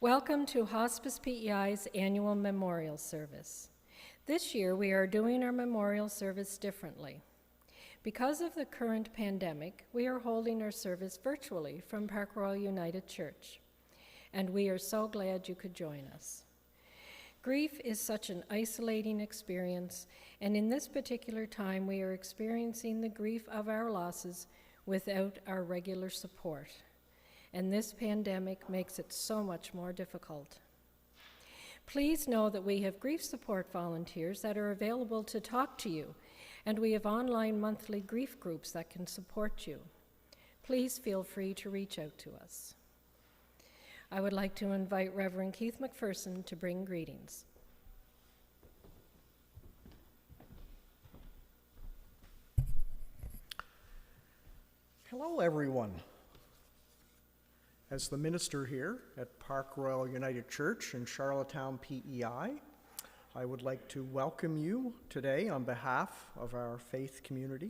Welcome to Hospice PEI's annual memorial service. This year we are doing our memorial service differently. Because of the current pandemic, we are holding our service virtually from Park Royal United Church, and we are so glad you could join us. Grief is such an isolating experience, and in this particular time we are experiencing the grief of our losses without our regular support. And this pandemic makes it so much more difficult. Please know that we have grief support volunteers that are available to talk to you, and we have online monthly grief groups that can support you. Please feel free to reach out to us. I would like to invite Reverend Keith McPherson to bring greetings. Hello, everyone. As the minister here at Park Royal United Church in Charlottetown, PEI, I would like to welcome you today on behalf of our faith community.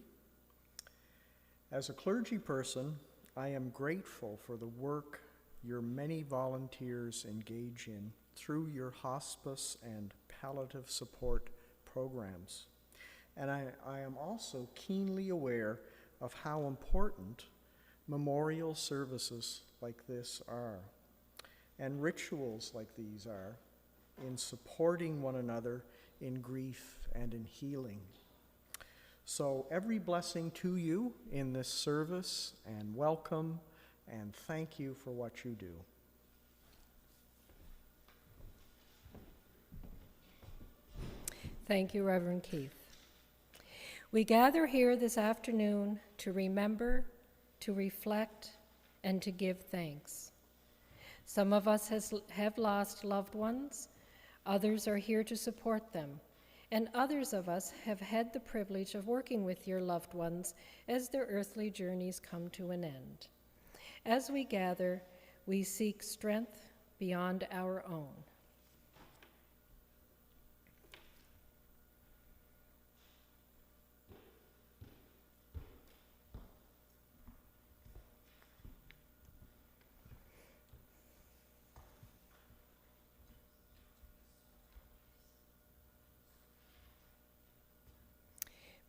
As a clergy person, I am grateful for the work your many volunteers engage in through your hospice and palliative support programs. And I am also keenly aware of how important memorial services like this are, and rituals like these are, in supporting one another in grief and in healing. So every blessing to you in this service, and welcome, and thank you for what you do. Thank you, Reverend Keith. We gather here this afternoon to remember, to reflect, and to give thanks. Some of us have lost loved ones, others are here to support them, and others of us have had the privilege of working with your loved ones as their earthly journeys come to an end. As we gather, we seek strength beyond our own.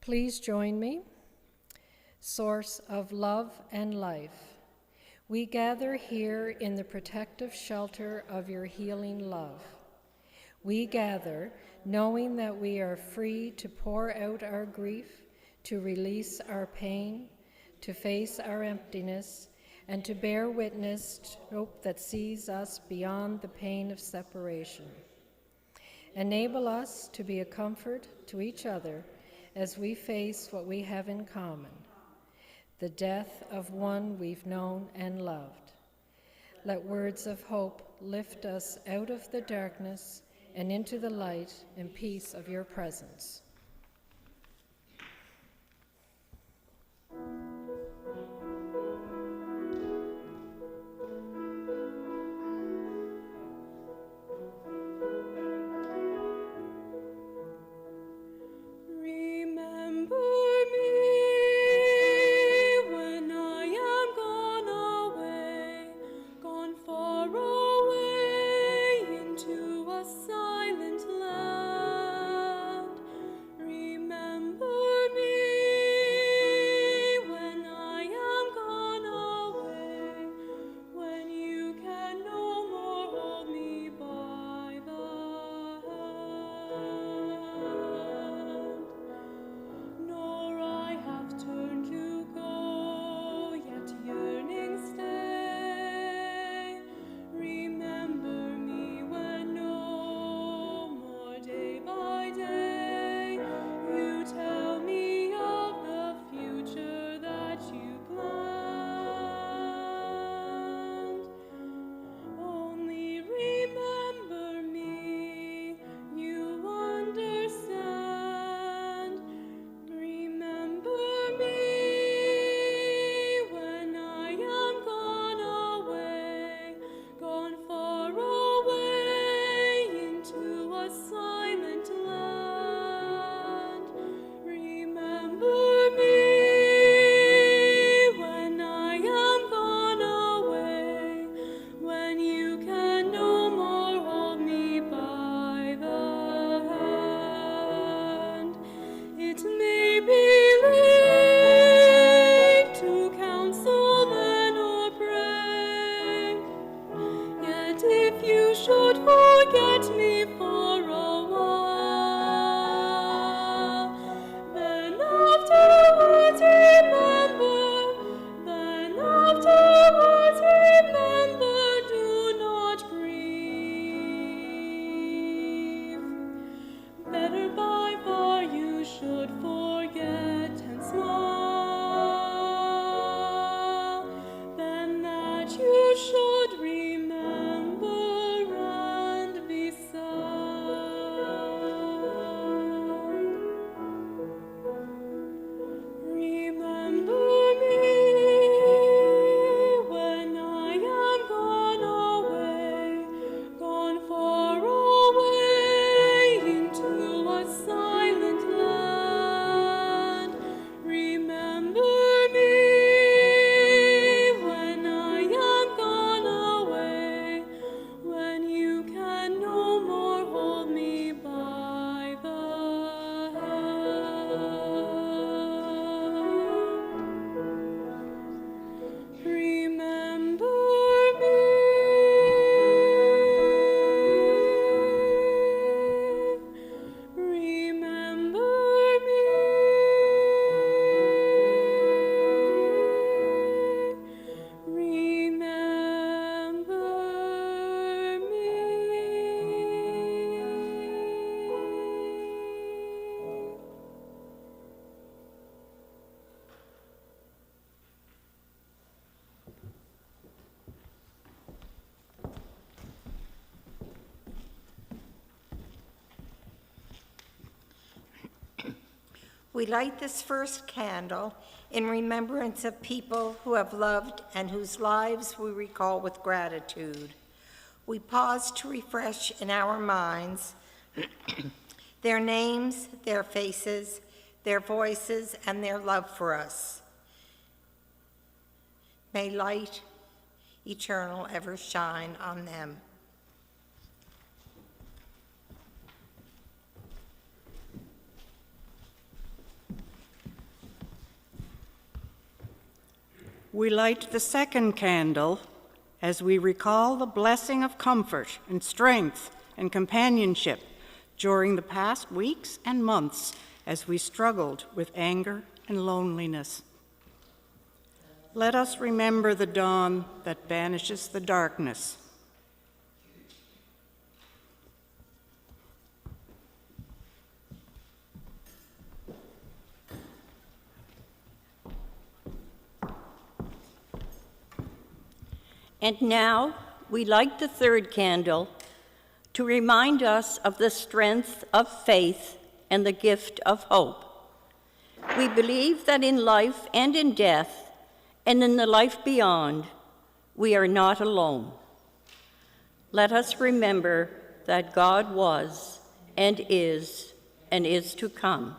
Please join me. Source of love and life, we gather here in the protective shelter of your healing love. We gather knowing that we are free to pour out our grief, to release our pain, to face our emptiness, and to bear witness to hope that sees us beyond the pain of separation. Enable us to be a comfort to each other as we face what we have in common, the death of one we've known and loved. Let words of hope lift us out of the darkness and into the light and peace of your presence. you should forget me for a while, then afterwards remember, do not grieve. Better by far you should forget and smile, than that you should remember and be sad. Remember me when I am gone away, gone far away into a silent land. Remember me when I am gone away, when you can no more hold me by the hand. Remember me. Remember me. Remember me. We light this first candle in remembrance of people who have loved and whose lives we recall with gratitude. We pause to refresh in our minds their names, their faces, their voices, and their love for us. May light eternal ever shine on them. We light the second candle as we recall the blessing of comfort and strength and companionship during the past weeks and months as we struggled with anger and loneliness. Let us remember the dawn that banishes the darkness. And now we light the third candle to remind us of the strength of faith and the gift of hope. We believe that in life and in death and in the life beyond, we are not alone. Let us remember that God was and is to come.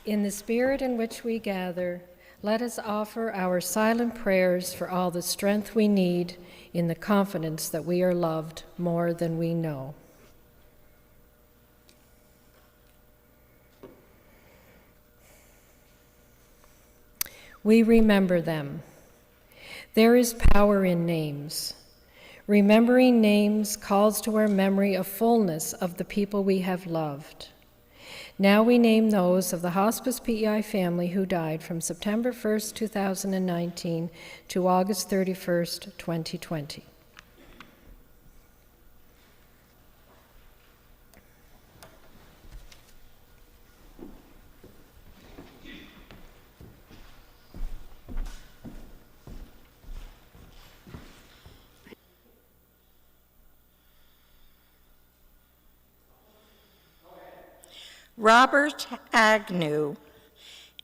In the spirit in which we gather, let us offer our silent prayers for all the strength we need in the confidence that we are loved more than we know. We remember them. There is power in names. Remembering names calls to our memory a fullness of the people we have loved. Now we name those of the Hospice PEI family who died from September 1st, 2019 to August 31st, 2020. Robert Agnew,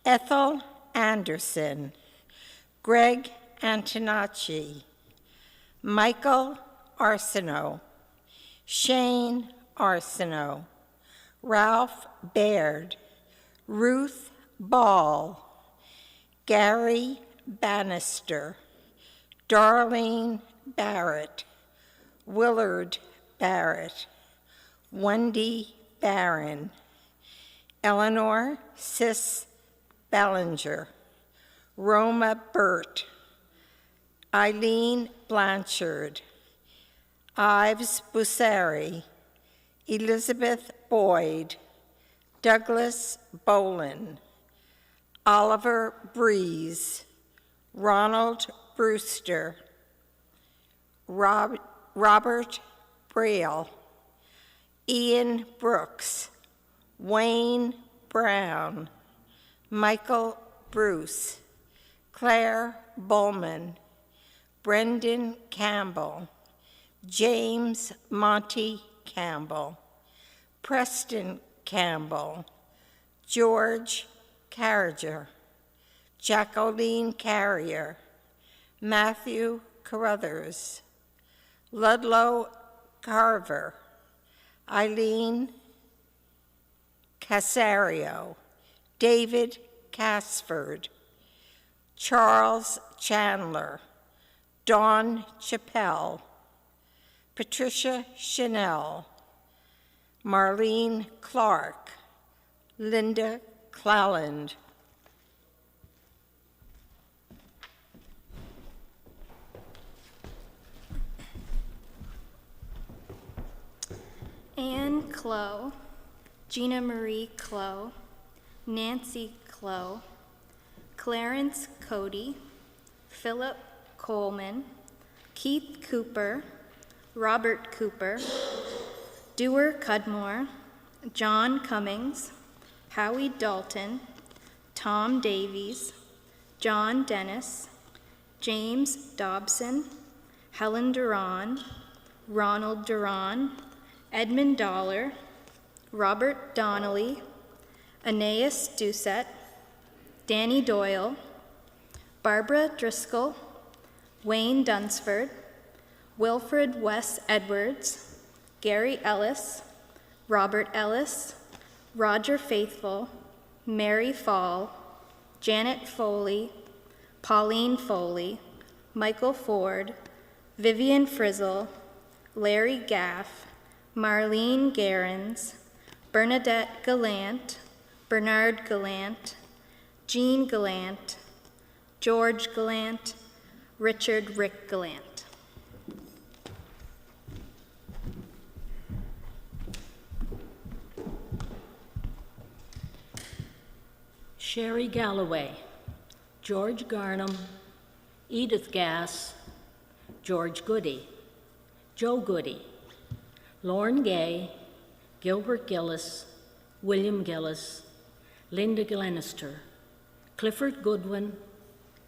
Ethel Anderson, Greg Antonacci, Michael Arsenault, Shane Arsenault, Ralph Baird, Ruth Ball, Gary Bannister, Darlene Barrett, Willard Barrett, Wendy Barron, Eleanor Sis Bellinger, Roma Burt, Eileen Blanchard, Ives Bussari, Elizabeth Boyd, Douglas Bolin, Oliver Breeze, Ronald Brewster, Robert Braille, Ian Brooks, Wayne Brown, Michael Bruce, Claire Bowman, Brendan Campbell, James Monty Campbell, Preston Campbell, George Carriger, Jacqueline Carrier, Matthew Carruthers, Ludlow Carver, Eileen Casario, David Casford, Charles Chandler, Dawn Chappelle, Patricia Chanel, Marlene Clark, Linda Clalland. Anne Clow, Gina Marie Clow, Nancy Clow, Clarence Cody, Philip Coleman, Keith Cooper, Robert Cooper, Dewar Cudmore, John Cummings, Howie Dalton, Tom Davies, John Dennis, James Dobson, Helen Duran, Ronald Duran, Edmund Dollar, Robert Donnelly, Aeneas Doucette, Danny Doyle, Barbara Driscoll, Wayne Dunsford, Wilfred Wes Edwards, Gary Ellis, Robert Ellis, Roger Faithful, Mary Fall, Janet Foley, Pauline Foley, Michael Ford, Vivian Frizzle, Larry Gaff, Marlene Gerens, Bernadette Gallant, Bernard Gallant, Jean Gallant, George Gallant, Richard Rick Gallant. Sherry Galloway, George Garnham, Edith Gass, George Goody, Joe Goody, Lauren Gay, Gilbert Gillis, William Gillis, Linda Glenister, Clifford Goodwin,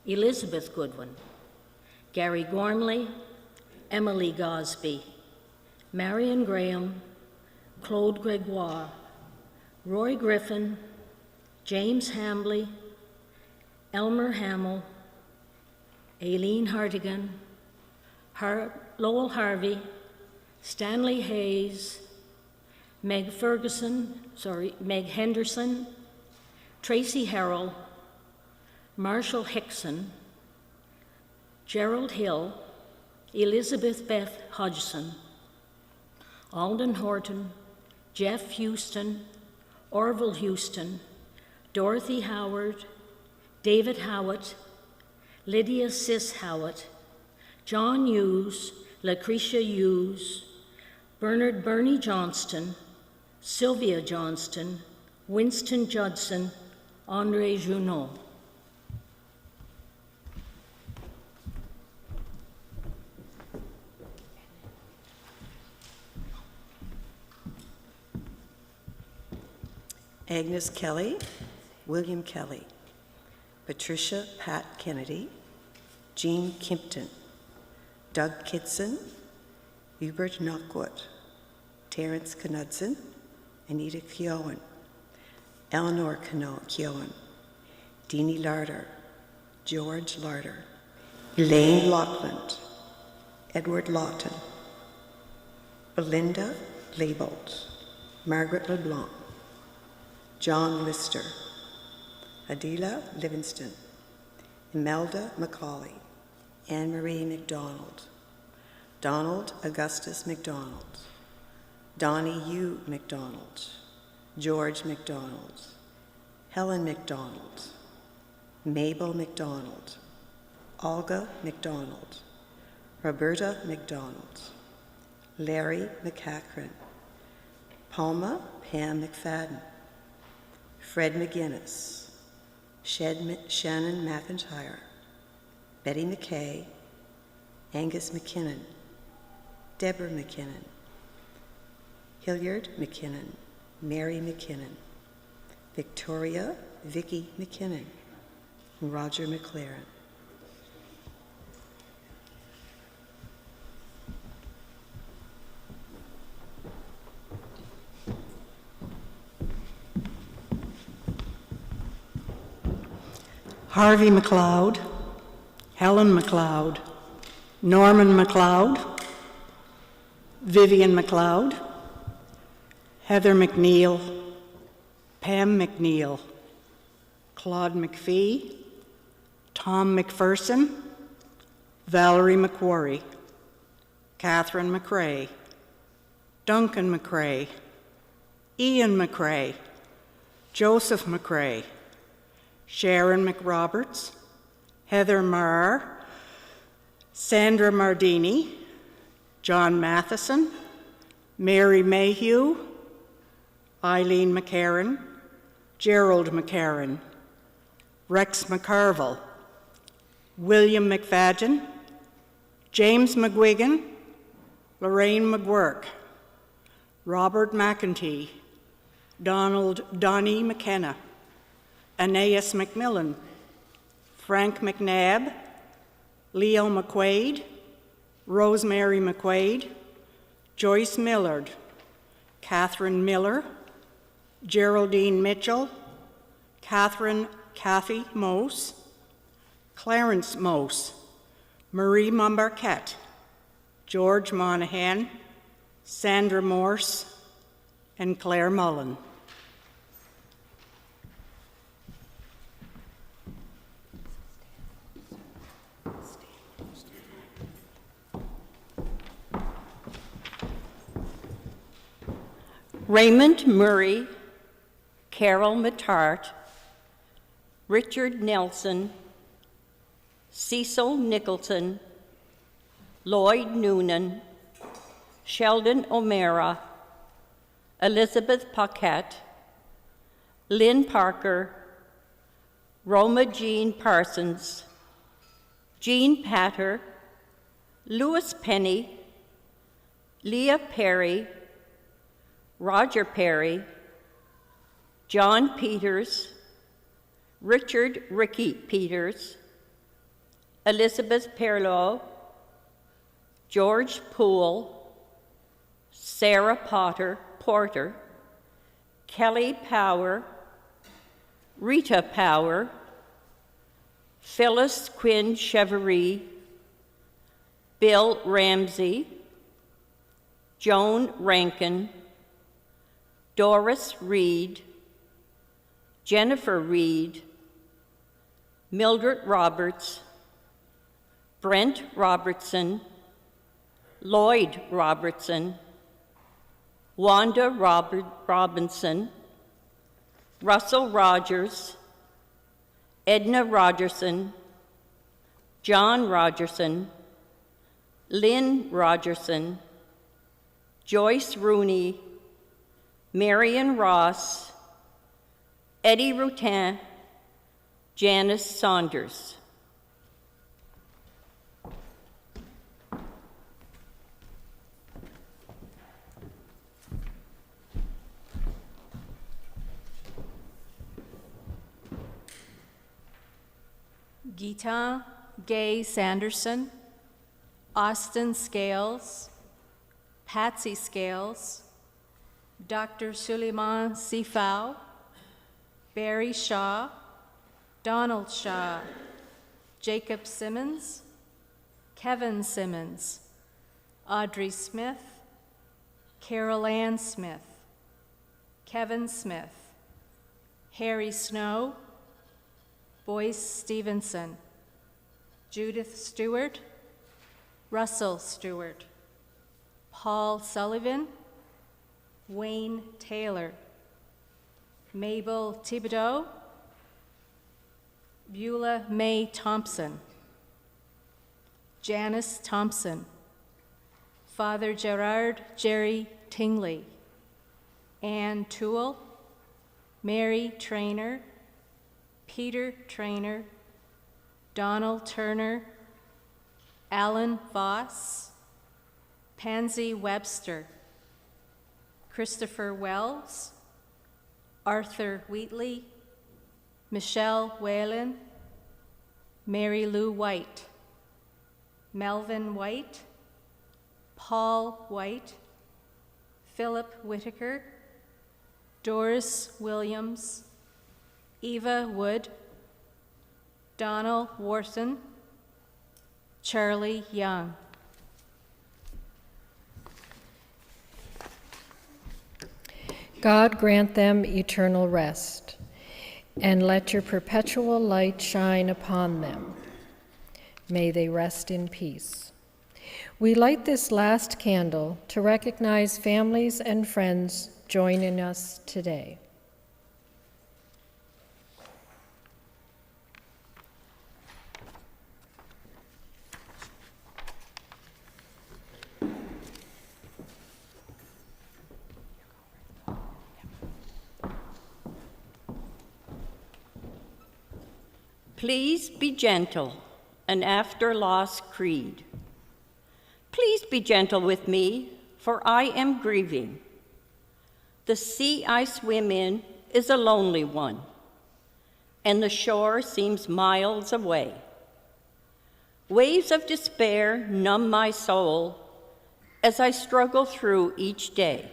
Elizabeth Goodwin, Gary Gormley, Emily Gosby, Marion Graham, Claude Gregoire, Roy Griffin, James Hambley, Elmer Hamill, Aileen Hartigan, Lowell Harvey, Stanley Hayes, Meg Henderson, Tracy Harrell, Marshall Hickson, Gerald Hill, Elizabeth Beth Hodgson, Alden Horton, Jeff Houston, Orville Houston, Dorothy Howard, David Howitt, Lydia Sis Howitt, John Hughes, Lucretia Hughes, Bernard Bernie Johnston, Sylvia Johnston, Winston Judson, Andre Junot. Agnes Kelly, William Kelly, Patricia Pat Kennedy, Jean Kimpton, Doug Kitson, Hubert Knockwood, Terence Knudsen, Anita Keown, Eleanor Keown, Deanie Larder, George Larder, Elaine Lockland, Edward Lawton, Belinda Leibold, Margaret LeBlanc, John Lister, Adela Livingston, Imelda McCauley, Anne-Marie McDonald, Donald Augustus McDonald, Donnie U. McDonald, George McDonald, Helen McDonald, Mabel McDonald, Olga McDonald, Roberta McDonald, Larry McCachran, Palma Pam McFadden, Fred McGinnis, Shannon McIntyre, Betty McKay, Angus McKinnon, Deborah McKinnon, Hilliard McKinnon, Mary McKinnon, Victoria Vicky McKinnon, and Roger McLaren. Harvey McLeod, Helen McLeod, Norman McLeod, Vivian McLeod, Heather McNeil, Pam McNeil, Claude McPhee, Tom McPherson, Valerie McQuarrie, Catherine McRae, Duncan McRae, Ian McRae, Joseph McRae, Sharon McRoberts, Heather Marr, Sandra Mardini, John Matheson, Mary Mayhew, Eileen McCarran, Gerald McCarran, Rex McCarville, William McFadgen, James McGuigan, Lorraine McGuirk, Robert McEntee, Donnie McKenna, Aeneas McMillan, Frank McNabb, Leo McQuaid, Rosemary McQuaid, Joyce Millard, Catherine Miller, Geraldine Mitchell, Kathy Mose, Clarence Mose, Marie Mombarquette, George Monahan, Sandra Morse, and Claire Mullen. Raymond Murray, Carol Matart, Richard Nelson, Cecil Nicholson, Lloyd Noonan, Sheldon O'Mara, Elizabeth Paquette, Lynn Parker, Roma Jean Parsons, Jean Patter, Louis Penny, Leah Perry, Roger Perry, John Peters, Richard Ricky Peters, Elizabeth Perlow, George Poole, Sarah Porter, Kelly Power, Rita Power, Phyllis Quinn Cheverie, Bill Ramsey, Joan Rankin, Doris Reed, Jennifer Reed, Mildred Roberts, Brent Robertson, Lloyd Robertson, Wanda Robinson, Russell Rogers, Edna Rogerson, John Rogerson, Lynn Rogerson, Joyce Rooney, Marion Ross, Eddie Routin, Janice Saunders. Geeta Gay Sanderson, Austin Scales, Patsy Scales, Dr. Suleiman Sifau, Barry Shaw, Donald Shaw, Jacob Simmons, Kevin Simmons, Audrey Smith, Carol Ann Smith, Kevin Smith, Harry Snow, Boyce Stevenson, Judith Stewart, Russell Stewart, Paul Sullivan, Wayne Taylor, Mabel Thibodeau, Beulah Mae Thompson, Janice Thompson, Father Gerard Jerry Tingley, Ann Toole, Mary Trainer, Peter Trainer, Donald Turner, Alan Voss, Pansy Webster, Christopher Wells, Arthur Wheatley, Michelle Whalen, Mary Lou White, Melvin White, Paul White, Philip Whitaker, Doris Williams, Eva Wood, Donald Wharton, Charlie Young. God grant them eternal rest, and let your perpetual light shine upon them. May they rest in peace. We light this last candle to recognize families and friends joining us today. Please be gentle, an after loss creed. Please be gentle with me, for I am grieving. The sea I swim in is a lonely one, and the shore seems miles away. Waves of despair numb my soul as I struggle through each day.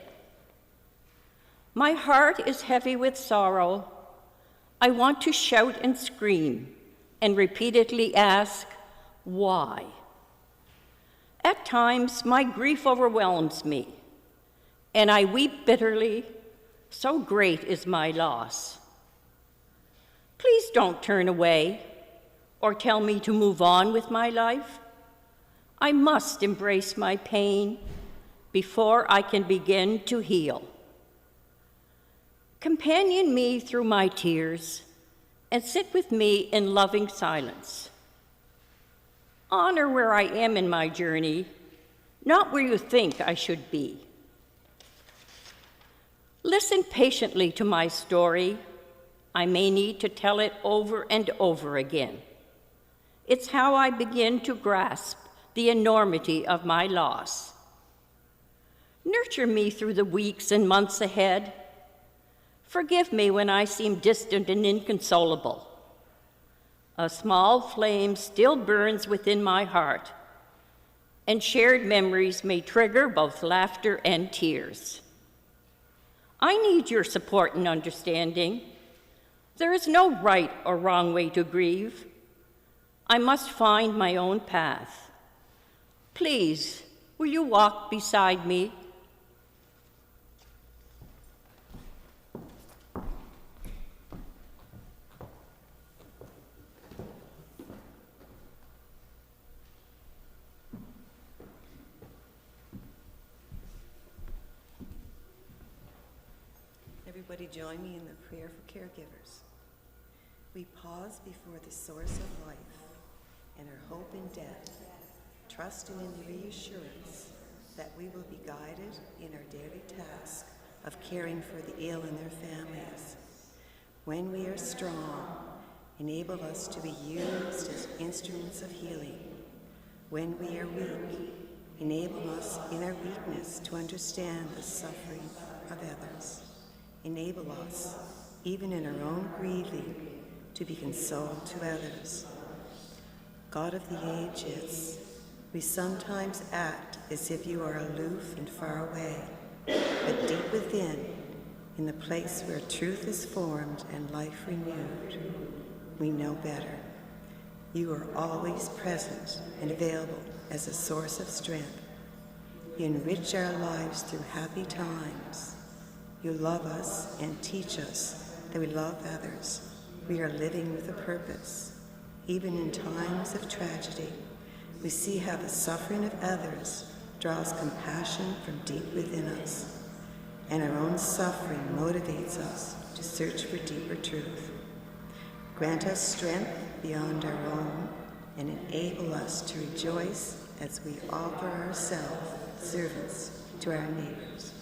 My heart is heavy with sorrow. I want to shout and scream and repeatedly ask, why? At times, my grief overwhelms me, and I weep bitterly, so great is my loss. Please don't turn away or tell me to move on with my life. I must embrace my pain before I can begin to heal. Companion me through my tears and sit with me in loving silence. Honor where I am in my journey, not where you think I should be. Listen patiently to my story. I may need to tell it over and over again. It's how I begin to grasp the enormity of my loss. Nurture me through the weeks and months ahead. Forgive me when I seem distant and inconsolable. A small flame still burns within my heart, and shared memories may trigger both laughter and tears. I need your support and understanding. There is no right or wrong way to grieve. I must find my own path. Please, will you walk beside me? Everybody join me in the prayer for caregivers. We pause before the source of life and our hope in death, trusting in the reassurance that we will be guided in our daily task of caring for the ill and their families. When we are strong, enable us to be used as instruments of healing. When we are weak, enable us in our weakness to understand the suffering of others. Enable us, even in our own grieving, to be consoled to others. God of the ages, we sometimes act as if you are aloof and far away, but deep within, in the place where truth is formed and life renewed, we know better. You are always present and available as a source of strength. You enrich our lives through happy times. You love us and teach us that we love others. We are living with a purpose. Even in times of tragedy, we see how the suffering of others draws compassion from deep within us, and our own suffering motivates us to search for deeper truth. Grant us strength beyond our own and enable us to rejoice as we offer ourselves servants to our neighbors.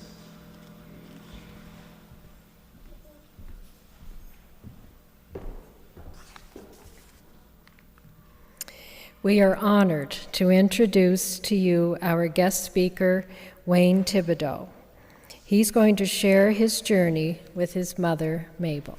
We are honored to introduce to you our guest speaker, Wayne Thibodeau. He's going to share his journey with his mother, Mabel.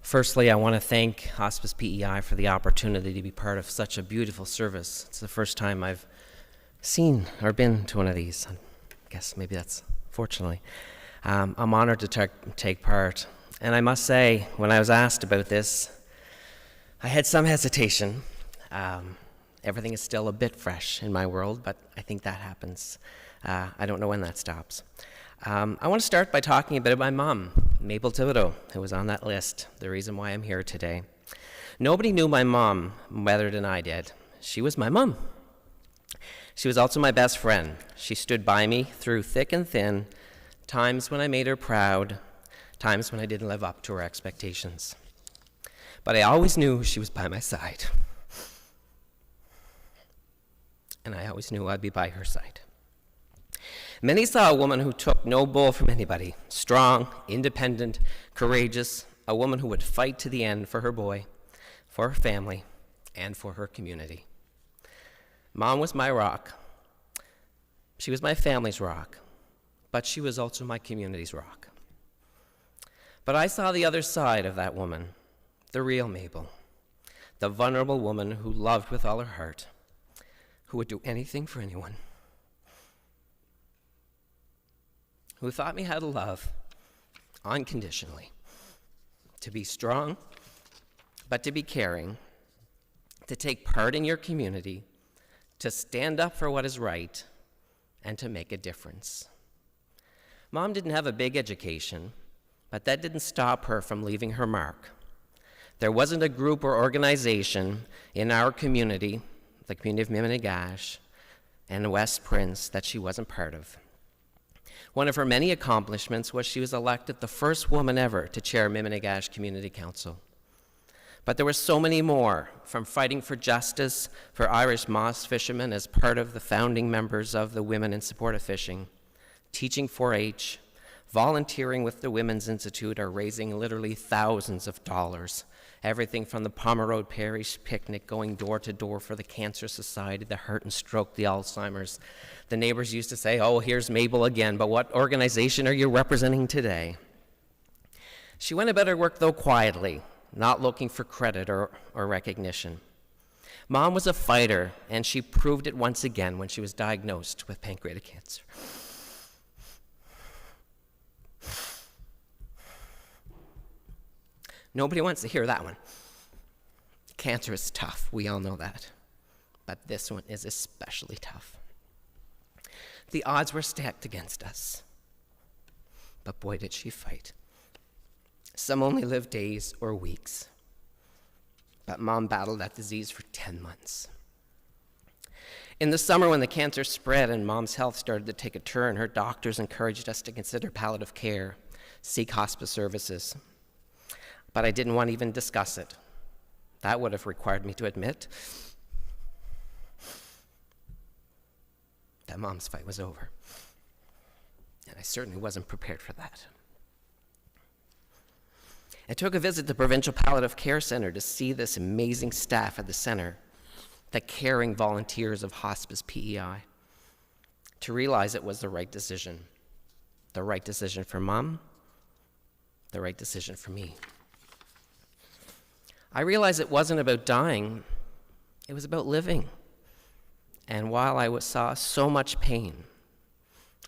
Firstly, I want to thank Hospice PEI for the opportunity to be part of such a beautiful service. It's the first time I've seen or been to one of these. I guess maybe that's fortunately. I'm honored to take part. And I must say, when I was asked about this, I had some hesitation. Everything is still a bit fresh in my world, but I think that happens. I don't know when that stops. I want to start by talking a bit about my mom, Mabel Thibodeau, who was on that list, the reason why I'm here today. Nobody knew my mom better than I did. She was my mom. She was also my best friend. She stood by me through thick and thin, times when I made her proud, times when I didn't live up to her expectations. But I always knew she was by my side. And I always knew I'd be by her side. Many saw a woman who took no bull from anybody, strong, independent, courageous, a woman who would fight to the end for her boy, for her family, and for her community. Mom was my rock. She was my family's rock, but she was also my community's rock. But I saw the other side of that woman, the real Mabel, the vulnerable woman who loved with all her heart, who would do anything for anyone, who taught me how to love unconditionally, to be strong, but to be caring, to take part in your community, to stand up for what is right, and to make a difference. Mom didn't have a big education, but that didn't stop her from leaving her mark. There wasn't a group or organization in our community, the community of Miminigash and West Prince, that she wasn't part of. One of her many accomplishments was she was elected the first woman ever to chair Miminigash Community Council. But there were so many more, from fighting for justice for Irish moss fishermen as part of the founding members of the Women in Support of Fishing, teaching 4-H, volunteering with the Women's Institute, or raising literally thousands of dollars. Everything from the Pomeroy Parish picnic, going door to door for the Cancer Society, the Heart and Stroke, the Alzheimer's. The neighbors used to say, "Oh, here's Mabel again, but what organization are you representing today?" She went about her work, though, quietly, not looking for credit or recognition. Mom was a fighter, and she proved it once again when she was diagnosed with pancreatic cancer. Nobody wants to hear that one. Cancer is tough, we all know that. But this one is especially tough. The odds were stacked against us. But boy, did she fight. Some only lived days or weeks. But Mom battled that disease for 10 months. In the summer, when the cancer spread and Mom's health started to take a turn, her doctors encouraged us to consider palliative care, seek hospice services. But I didn't want to even discuss it. That would have required me to admit that Mom's fight was over. And I certainly wasn't prepared for that. I took a visit to the Provincial Palliative Care Center to see this amazing staff at the center, the caring volunteers of Hospice PEI, to realize it was the right decision. The right decision for Mom, the right decision for me. I realized it wasn't about dying, it was about living. And while I saw so much pain,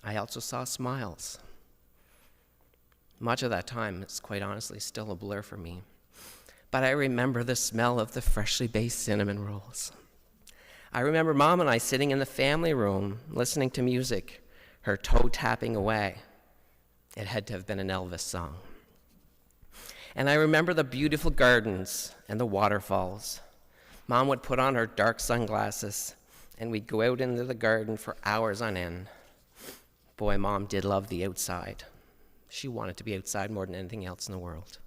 I also saw smiles. Much of that time is quite honestly still a blur for me. But I remember the smell of the freshly baked cinnamon rolls. I remember Mom and I sitting in the family room, listening to music, her toe tapping away. It had to have been an Elvis song. And I remember the beautiful gardens and the waterfalls. Mom would put on her dark sunglasses, and we'd go out into the garden for hours on end. Boy, Mom did love the outside. She wanted to be outside more than anything else in the world.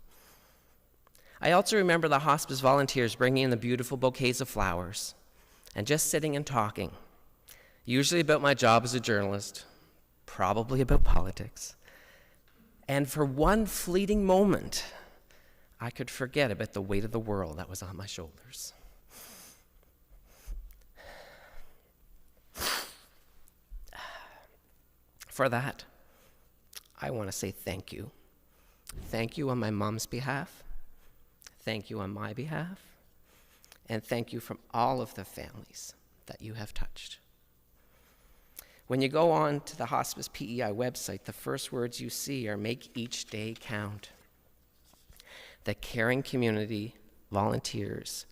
I also remember the hospice volunteers bringing in the beautiful bouquets of flowers and just sitting and talking, usually about my job as a journalist, probably about politics. And for one fleeting moment, I could forget about the weight of the world that was on my shoulders. For that, I want to say thank you. Thank you on my mom's behalf. Thank you on my behalf. And thank you from all of the families that you have touched. When you go on to the Hospice PEI website, the first words you see are "make each day count." The caring community volunteers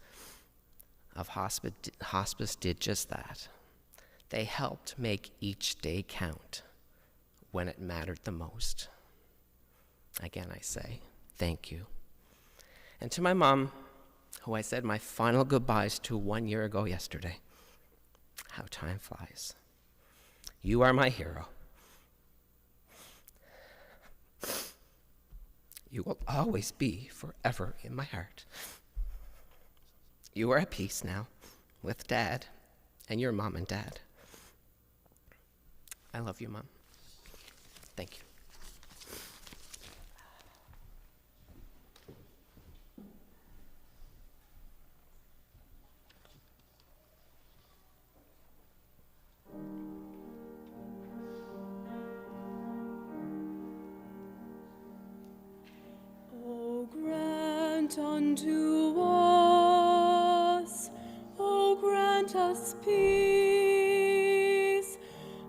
of hospice did just that. They helped make each day count when it mattered the most. Again, I say thank you. And to my mom, who I said my final goodbyes to 1 year ago yesterday, how time flies. You are my hero. You will always be forever in my heart. You are at peace now with Dad and your mom and dad. I love you, Mom. Thank you. O grant unto us, O grant us peace,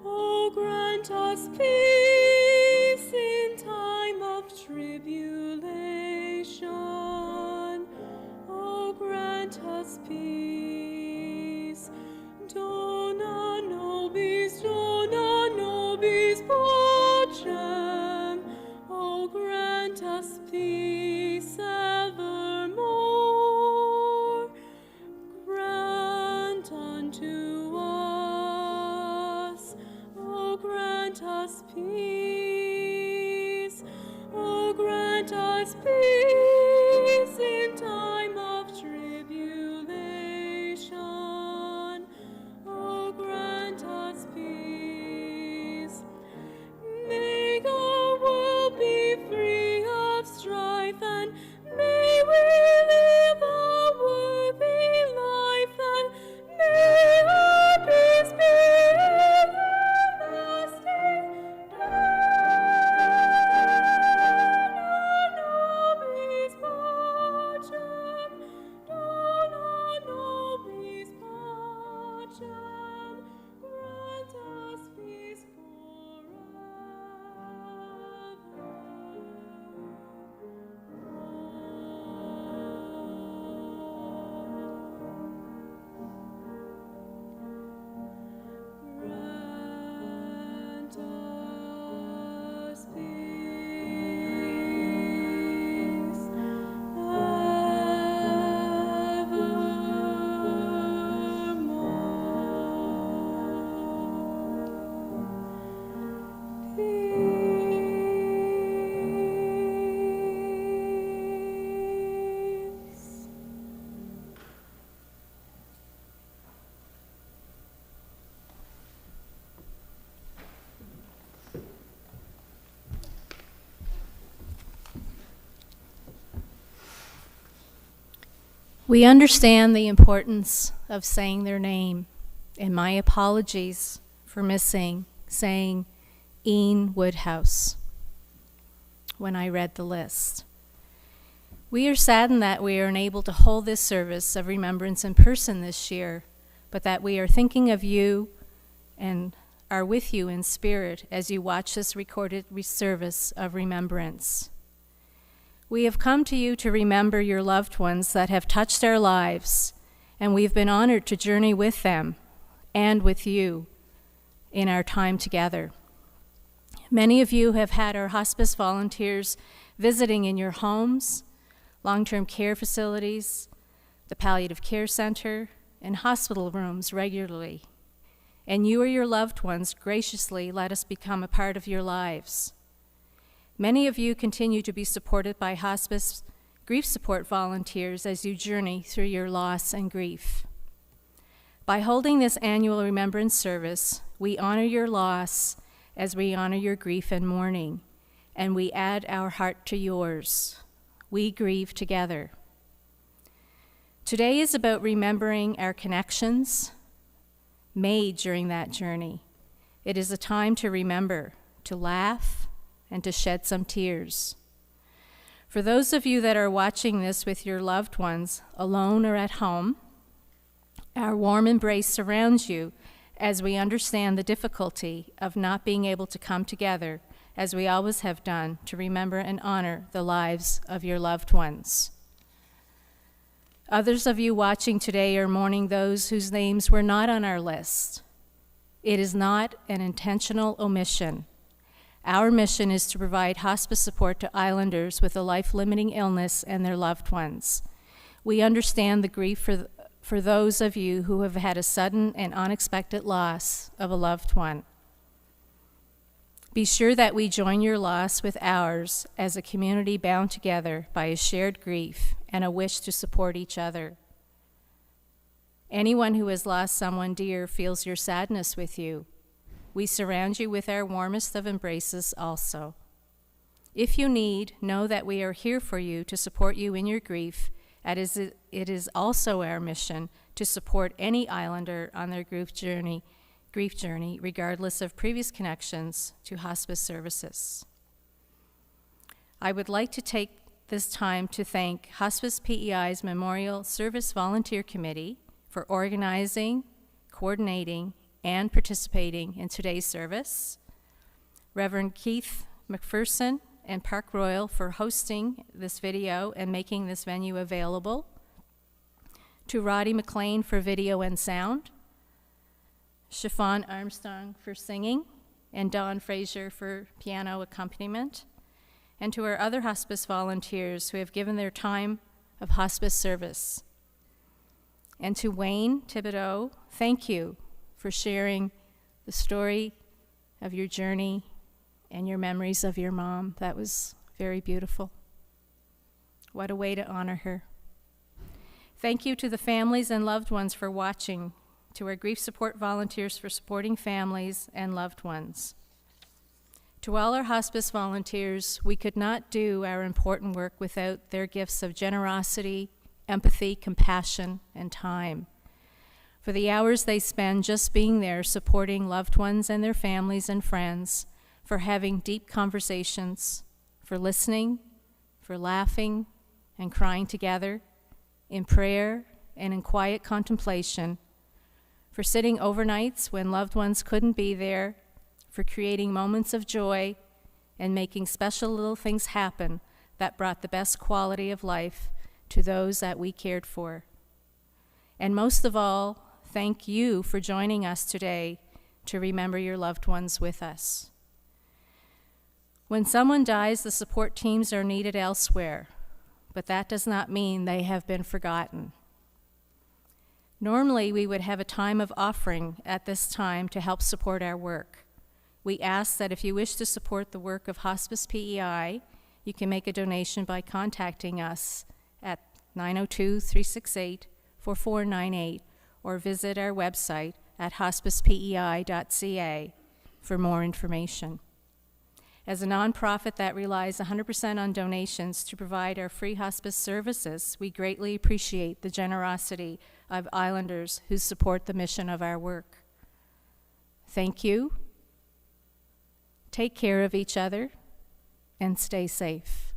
O grant us peace in time of tribulation, O grant us peace. Dona nobis pacem, O grant us peace evermore. Grant unto us, O grant us peace, O grant us peace in time of tribulation, O grant us peace. May our world be free of strife, and may we live a worthy life, and may our peace be everlasting. Dona nobis pacem, grant us peace grant us peace peace. We understand the importance of saying their name, and my apologies for missing saying Ian Woodhouse when I read the list. We are saddened that we are unable to hold this service of remembrance in person this year, but that we are thinking of you and are with you in spirit as you watch this recorded service of remembrance. We have come to you to remember your loved ones that have touched our lives, and we've been honored to journey with them and with you in our time together. Many of you have had our hospice volunteers visiting in your homes, long-term care facilities, the palliative care center, and hospital rooms regularly. And you or your loved ones graciously let us become a part of your lives. Many of you continue to be supported by hospice grief support volunteers as you journey through your loss and grief. By holding this annual remembrance service, we honor your loss as we honor your grief and mourning, and we add our heart to yours. We grieve together. Today is about remembering our connections made during that journey. It is a time to remember, to laugh, and to shed some tears. For those of you that are watching this with your loved ones, alone or at home, our warm embrace surrounds you as we understand the difficulty of not being able to come together, as we always have done, to remember and honor the lives of your loved ones. Others of you watching today are mourning those whose names were not on our list. It is not an intentional omission. Our mission is to provide hospice support to islanders with a life-limiting illness and their loved ones. We understand the grief for those of you who have had a sudden and unexpected loss of a loved one. Be sure that we join your loss with ours as a community bound together by a shared grief and a wish to support each other. Anyone who has lost someone dear feels your sadness with you. We surround you with our warmest of embraces also. If you need, know that we are here for you to support you in your grief. It is also our mission to support any islander on their grief journey, regardless of previous connections to hospice services. I would like to take this time to thank Hospice PEI's Memorial Service Volunteer Committee for organizing, coordinating, and participating in today's service, Reverend Keith McPherson and Park Royal for hosting this video and making this venue available, to Roddy McLean for video and sound, Chiffon Armstrong for singing, and Dawn Fraser for piano accompaniment, and to our other hospice volunteers who have given their time of hospice service. And to Wayne Thibodeau, thank you for sharing the story of your journey and your memories of your mom. That was very beautiful. What a way to honor her. Thank you to the families and loved ones for watching, to our grief support volunteers for supporting families and loved ones. To all our hospice volunteers, we could not do our important work without their gifts of generosity, empathy, compassion, and time. For the hours they spend just being there supporting loved ones and their families and friends, for having deep conversations, for listening, for laughing and crying together, in prayer and in quiet contemplation, for sitting overnights when loved ones couldn't be there, for creating moments of joy and making special little things happen that brought the best quality of life to those that we cared for. And most of all, thank you for joining us today to remember your loved ones with us. When someone dies, the support teams are needed elsewhere, but that does not mean they have been forgotten. Normally, we would have a time of offering at this time to help support our work. We ask that if you wish to support the work of Hospice PEI, you can make a donation by contacting us at 902-368-4498 or visit our website at hospicepei.ca for more information. As a nonprofit that relies 100% on donations to provide our free hospice services, we greatly appreciate the generosity of islanders who support the mission of our work. Thank you. Take care of each other and stay safe.